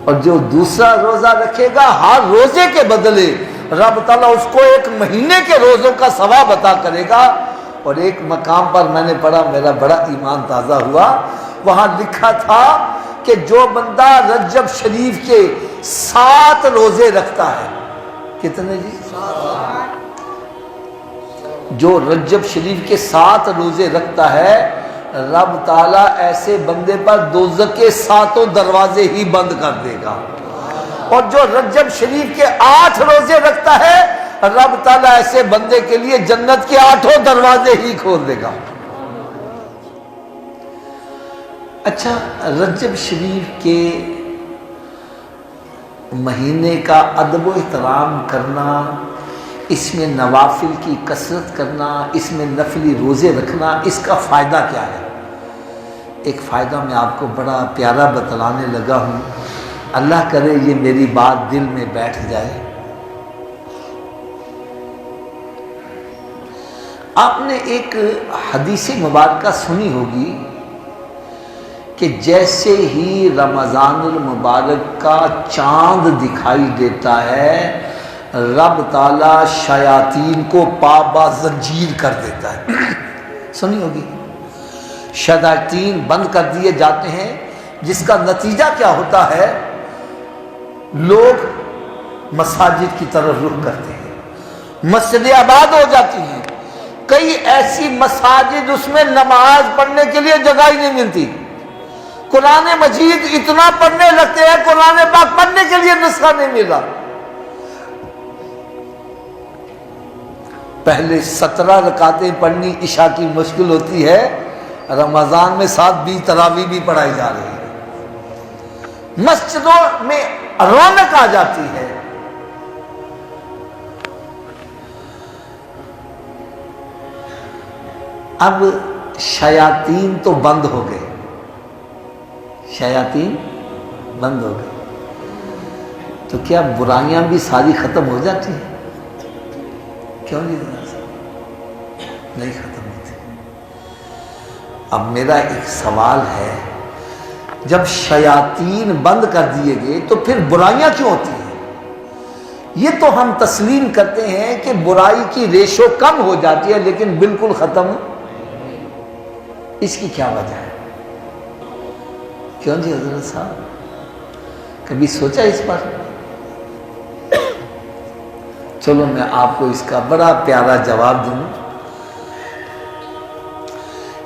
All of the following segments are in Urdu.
اور جو دوسرا روزہ رکھے گا ہر روزے کے بدلے رب تعالیٰ اس کو 1 مہینے کے روزوں کا ثواب عطا کرے گا۔ اور ایک مقام پر میں نے پڑھا، میرا بڑا ایمان تازہ ہوا، وہاں لکھا تھا کہ جو بندہ رجب شریف کے 7 روزے رکھتا ہے، کتنے جی؟ جو رجب شریف کے 7 روزے رکھتا ہے، رب تعالیٰ ایسے بندے پر دوزخ کے 7 دروازے ہی بند کر دے گا۔ اور جو رجب شریف کے 8 روزے رکھتا ہے، رب تعالیٰ ایسے بندے کے لیے جنت کے 8 دروازے ہی کھول دے گا۔ اچھا، رجب شریف کے مہینے کا ادب و احترام کرنا، اس میں نوافل کی کثرت کرنا، اس میں نفلی روزے رکھنا، اس کا فائدہ کیا ہے؟ ایک فائدہ میں آپ کو بڑا پیارا بتلانے لگا ہوں، اللہ کرے یہ میری بات دل میں بیٹھ جائے۔ آپ نے ایک حدیث مبارکہ سنی ہوگی کہ جیسے ہی رمضان المبارک کا چاند دکھائی دیتا ہے، رب تعالیٰ شیاطین کو پابا زنجیر کر دیتا ہے۔ سنی ہوگی، شیاطین بند کر دیے جاتے ہیں، جس کا نتیجہ کیا ہوتا ہے؟ لوگ مساجد کی طرف رخ کرتے ہیں، مسجدیں آباد ہو جاتی ہیں۔ کئی ایسی مساجد اس میں نماز پڑھنے کے لیے جگہ ہی نہیں ملتی، قرآن مجید اتنا پڑھنے لگتے ہیں، قرآن پاک پڑھنے کے لیے نسخہ نہیں ملا۔ پہلے 17 رکعتیں پڑھنی عشاء کی مشکل ہوتی ہے، رمضان میں 7 تراویح بھی پڑھائی جا رہی ہے، مسجدوں میں رونق آ جاتی ہے۔ اب شیاطین تو بند ہو گئے، شیاطین بند ہو گئے، تو کیا برائیاں بھی ساری ختم ہو جاتی ہیں؟ کیوں نہیں ختم ہوتی؟ اب میرا ایک سوال ہے، جب شیاطین بند کر دیے گئے تو پھر برائیاں کیوں ہوتی ہیں؟ یہ تو ہم تسلیم کرتے ہیں کہ برائی کی ریشو کم ہو جاتی ہے، لیکن بالکل ختم، اس کی کیا وجہ ہے؟ کیوں جی حضرت صاحب، کبھی سوچا اس پر؟ چلو میں آپ کو اس کا بڑا پیارا جواب دوں۔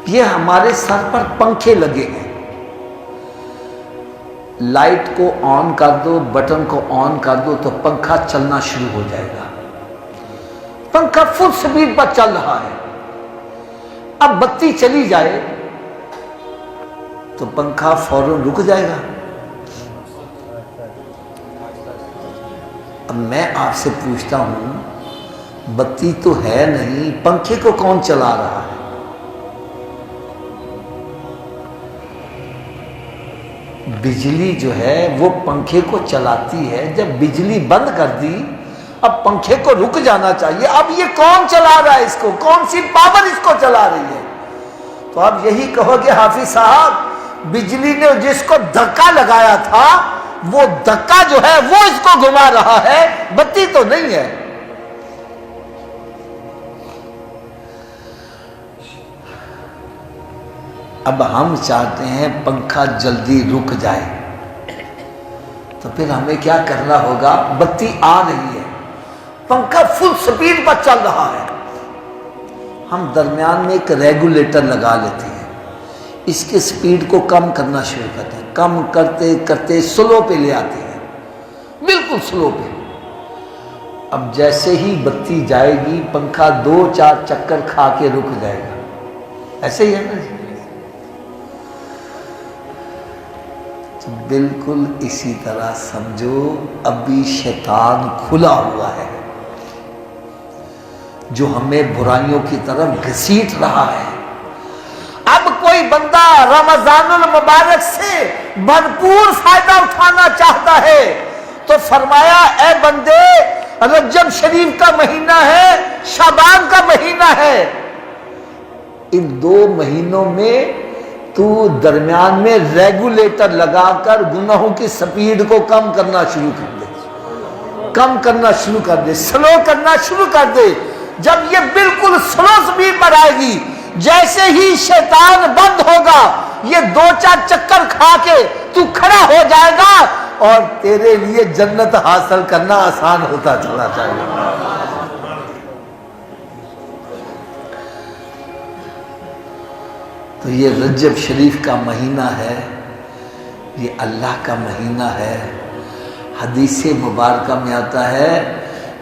یہ ہمارے سر پر پنکھے لگے ہیں، لائٹ کو آن کر دو، بٹن کو آن کر دو تو پنکھا چلنا شروع ہو جائے گا۔ پنکھا فل سپیڈ پر چل رہا ہے، اب بتی چلی جائے تو پنکھا فوراً رک جائے گا۔ اب میں آپ سے پوچھتا ہوں، بتی تو ہے نہیں، پنکھے کو کون چلا رہا ہے؟ بجلی جو ہے وہ پنکھے کو چلاتی ہے، جب بجلی بند کر دی اب پنکھے کو رک جانا چاہیے، اب یہ کون چلا رہا ہے اس کو؟ کون سی پاور اس کو چلا رہی ہے؟ تو اب یہی کہو کہ حافظ صاحب، بجلی نے جس کو دھکا لگایا تھا وہ دھکا جو ہے وہ اس کو گھما رہا ہے، بتی تو نہیں ہے۔ اب ہم چاہتے ہیں پنکھا جلدی رک جائے، تو پھر ہمیں کیا کرنا ہوگا؟ بتی آ رہی ہے، پنکھا فل سپیڈ پر چل رہا ہے، ہم درمیان میں ایک ریگولیٹر لگا لیتے ہیں، اس کے سپیڈ کو کم کرنا شروع کرتے ہیں، کم کرتے کرتے سلو پہ لے آتے ہیں، بالکل سلو پہ۔ اب جیسے ہی بتی جائے گی پنکھا 2-4 چکر کھا کے رک جائے گا، ایسے ہی ہے نا جی؟ بالکل اسی طرح سمجھو ابھی شیطان کھلا ہوا ہے جو ہمیں برائیوں کی طرف گھسیٹ رہا ہے۔ اب کوئی بندہ رمضان المبارک سے بھرپور فائدہ اٹھانا چاہتا ہے تو فرمایا، اے بندے، رجب شریف کا مہینہ ہے، شعبان کا مہینہ ہے، ان 2 مہینوں میں تو درمیان میں ریگولیٹر لگا کر گناہوں کی سپیڈ کو کم کرنا شروع کر دے، کم کرنا شروع کر دے، سلو کرنا شروع کر دے۔ جب یہ بالکل سلو سپیڈ پر آئے گی، جیسے ہی شیطان بند ہوگا، یہ 2-4 چکر کھا کے تو کھڑا ہو جائے گا اور تیرے لیے جنت حاصل کرنا آسان ہوتا چلا جائے گا۔ تو یہ رجب شریف کا مہینہ ہے، یہ اللہ کا مہینہ ہے۔ حدیث مبارکہ میں آتا ہے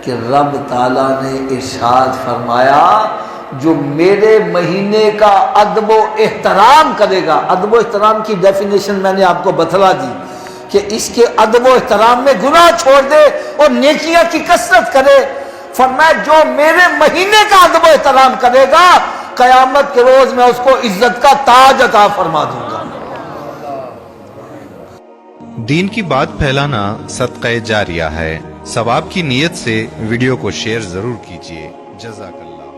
کہ رب تعالیٰ نے ارشاد فرمایا جو میرے مہینے کا ادب و احترام کرے گا۔ ادب و احترام کی ڈیفینیشن میں نے آپ کو بتلا دی کہ اس کے ادب و احترام میں گناہ چھوڑ دے اور نیکیاں کی کثرت کرے۔ فرمایا جو میرے مہینے کا ادب و احترام کرے گا، قیامت کے روز میں اس کو عزت کا تاج عطا فرما دوں گا۔ دین کی بات پھیلانا صدقہ جاریہ ہے۔ ثواب کی نیت سے ویڈیو کو شیئر ضرور کیجیے۔ جزاک اللہ۔